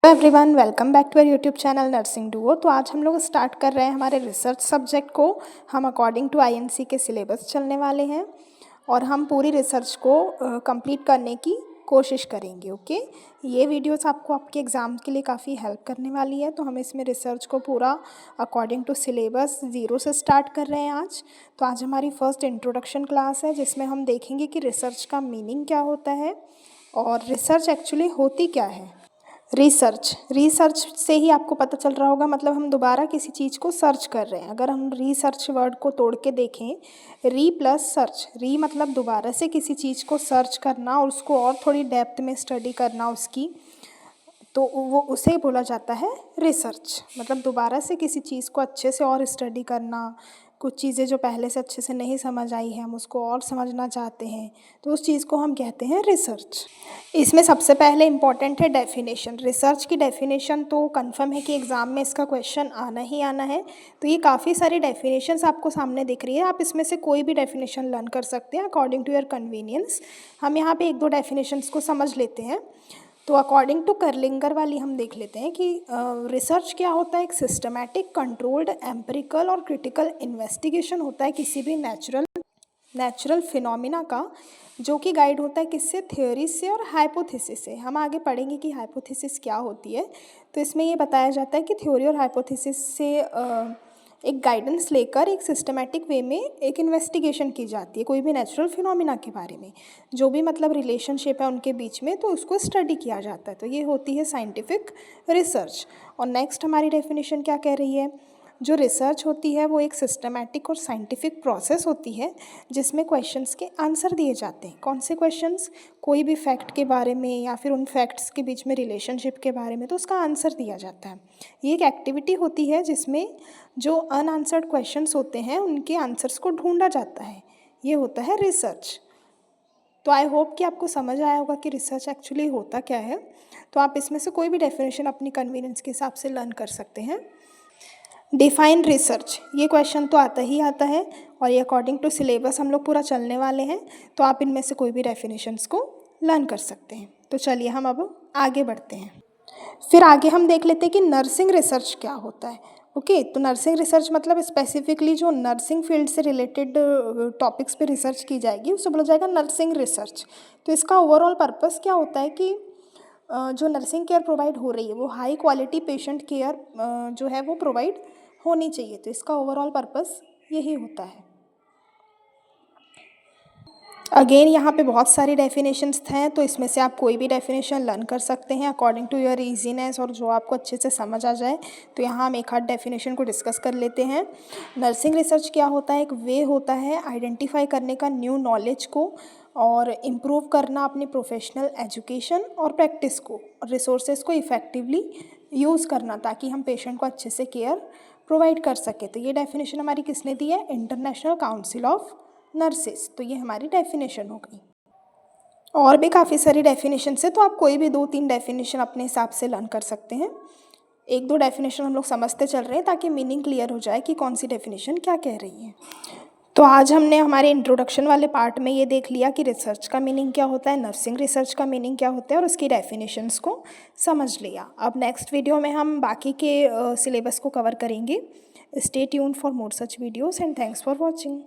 Everyone, welcome back to our YouTube channel Nursing Duo. तो आज हम लोग स्टार्ट कर रहे हैं हमारे रिसर्च सब्जेक्ट को। हम अकॉर्डिंग टू आईएनसी के सिलेबस चलने वाले हैं और हम पूरी रिसर्च को कंप्लीट करने की कोशिश करेंगे। ओके, ये वीडियोस आपको आपके एग्ज़ाम के लिए काफ़ी हेल्प करने वाली है। तो हम इसमें रिसर्च को पूरा अकॉर्डिंग टू सिलेबस 0 से स्टार्ट कर रहे हैं आज। तो आज हमारी फर्स्ट इंट्रोडक्शन क्लास है जिसमें हम देखेंगे कि रिसर्च का मीनिंग क्या होता है और रिसर्च एक्चुअली होती क्या है। रिसर्च से ही आपको पता चल रहा होगा, मतलब हम दोबारा किसी चीज़ को सर्च कर रहे हैं। अगर हम रिसर्च वर्ड को तोड़ के देखें, री प्लस सर्च, री मतलब दोबारा से किसी चीज़ को सर्च करना और उसको और थोड़ी डेप्थ में स्टडी करना उसकी, तो वो उसे बोला जाता है रिसर्च। मतलब दोबारा से किसी चीज़ को अच्छे से और स्टडी करना, कुछ चीज़ें जो पहले से अच्छे से नहीं समझ आई हैं हम उसको और समझना चाहते हैं, तो उस चीज़ को हम कहते हैं रिसर्च। इसमें सबसे पहले इम्पॉर्टेंट है डेफिनेशन। रिसर्च की डेफिनेशन तो कंफर्म है कि एग्ज़ाम में इसका क्वेश्चन आना ही आना है। तो ये काफ़ी सारी डेफिनेशंस आपको सामने दिख रही है, आप इसमें से कोई भी डेफिनेशन लर्न कर सकते हैं अकॉर्डिंग टू योर कन्वीनियंस। हम यहाँ पे एक दो डेफिनेशंस को समझ लेते हैं। तो अकॉर्डिंग टू करलिंगर वाली हम देख लेते हैं कि रिसर्च क्या होता है। एक सिस्टमैटिक, कंट्रोल्ड, एम्पिरिकल और क्रिटिकल इन्वेस्टिगेशन होता है किसी भी नेचुरल फिनोमिना का, जो कि गाइड होता है किससे, थ्योरी से और हाइपोथेसिस से। हम आगे पढ़ेंगे कि हाइपोथेसिस क्या होती है। तो इसमें ये बताया जाता है कि थ्योरी और हाइपोथेसिस से एक गाइडेंस लेकर एक सिस्टमैटिक वे में एक इन्वेस्टिगेशन की जाती है कोई भी नेचुरल फिनोमिना के बारे में, जो भी मतलब रिलेशनशिप है उनके बीच में, तो उसको स्टडी किया जाता है। तो ये होती है साइंटिफिक रिसर्च। और नेक्स्ट हमारी डेफिनेशन क्या कह रही है, जो रिसर्च होती है वो एक सिस्टमैटिक और साइंटिफिक प्रोसेस होती है जिसमें क्वेश्चंस के आंसर दिए जाते हैं। कौन से क्वेश्चंस, कोई भी फैक्ट के बारे में या फिर उन फैक्ट्स के बीच में रिलेशनशिप के बारे में, तो उसका आंसर दिया जाता है। ये एक एक्टिविटी होती है जिसमें जो अनआंसर्ड क्वेश्चंस होते हैं उनके आंसर्स को ढूंढा जाता है। ये होता है रिसर्च। तो आई होप कि आपको समझ आया होगा कि रिसर्च एक्चुअली होता क्या है। तो आप इसमें से कोई भी डेफिनेशन अपनी कन्वीनियंस के हिसाब से लर्न कर सकते हैं। डिफाइन रिसर्च, ये क्वेश्चन तो आता ही आता है और ये अकॉर्डिंग टू सिलेबस हम लोग पूरा चलने वाले हैं। तो आप इनमें से कोई भी डेफिनेशंस को लर्न कर सकते हैं। तो चलिए हम अब आगे बढ़ते हैं। फिर आगे हम देख लेते हैं कि नर्सिंग रिसर्च क्या होता है। ओके, तो नर्सिंग रिसर्च मतलब स्पेसिफिकली जो नर्सिंग फील्ड से रिलेटेड टॉपिक्स पे रिसर्च की जाएगी उसे बोला जाएगा नर्सिंग रिसर्च। तो इसका ओवरऑल पर्पस क्या होता है कि जो नर्सिंग केयर प्रोवाइड हो रही है वो हाई क्वालिटी पेशेंट केयर जो है वो प्रोवाइड होनी चाहिए। तो इसका ओवरऑल पर्पस यही होता है। अगेन यहाँ पे बहुत सारी डेफिनेशंस हैं, तो इसमें से आप कोई भी डेफिनेशन लर्न कर सकते हैं अकॉर्डिंग टू योर ईजीनेस और जो आपको अच्छे से समझ आ जाए। तो यहाँ हम एक आध डेफिनेशन को डिस्कस कर लेते हैं। नर्सिंग रिसर्च क्या होता है, एक वे होता है आइडेंटिफाई करने का न्यू नॉलेज को और इम्प्रूव करना अपनी प्रोफेशनल एजुकेशन और प्रैक्टिस को, रिसोर्सेज को इफ़ेक्टिवली यूज़ करना ताकि हम पेशेंट को अच्छे से केयर प्रोवाइड कर सके। तो ये डेफिनेशन हमारी किसने दी है, इंटरनेशनल काउंसिल ऑफ नर्सेस। तो ये हमारी डेफिनेशन हो गई। और भी काफ़ी सारी डेफिनेशन है, तो आप कोई भी 2-3 डेफिनेशन अपने हिसाब से लर्न कर सकते हैं। एक दो डेफिनेशन हम लोग समझते चल रहे हैं ताकि मीनिंग क्लियर हो जाए कि कौन सी डेफिनेशन क्या कह रही है। तो आज हमने हमारे इंट्रोडक्शन वाले पार्ट में ये देख लिया कि रिसर्च का मीनिंग क्या होता है, नर्सिंग रिसर्च का मीनिंग क्या होता है और उसकी डेफिनेशंस को समझ लिया। अब नेक्स्ट वीडियो में हम बाकी के सिलेबस को कवर करेंगे। Stay tuned for more such videos and thanks for watching.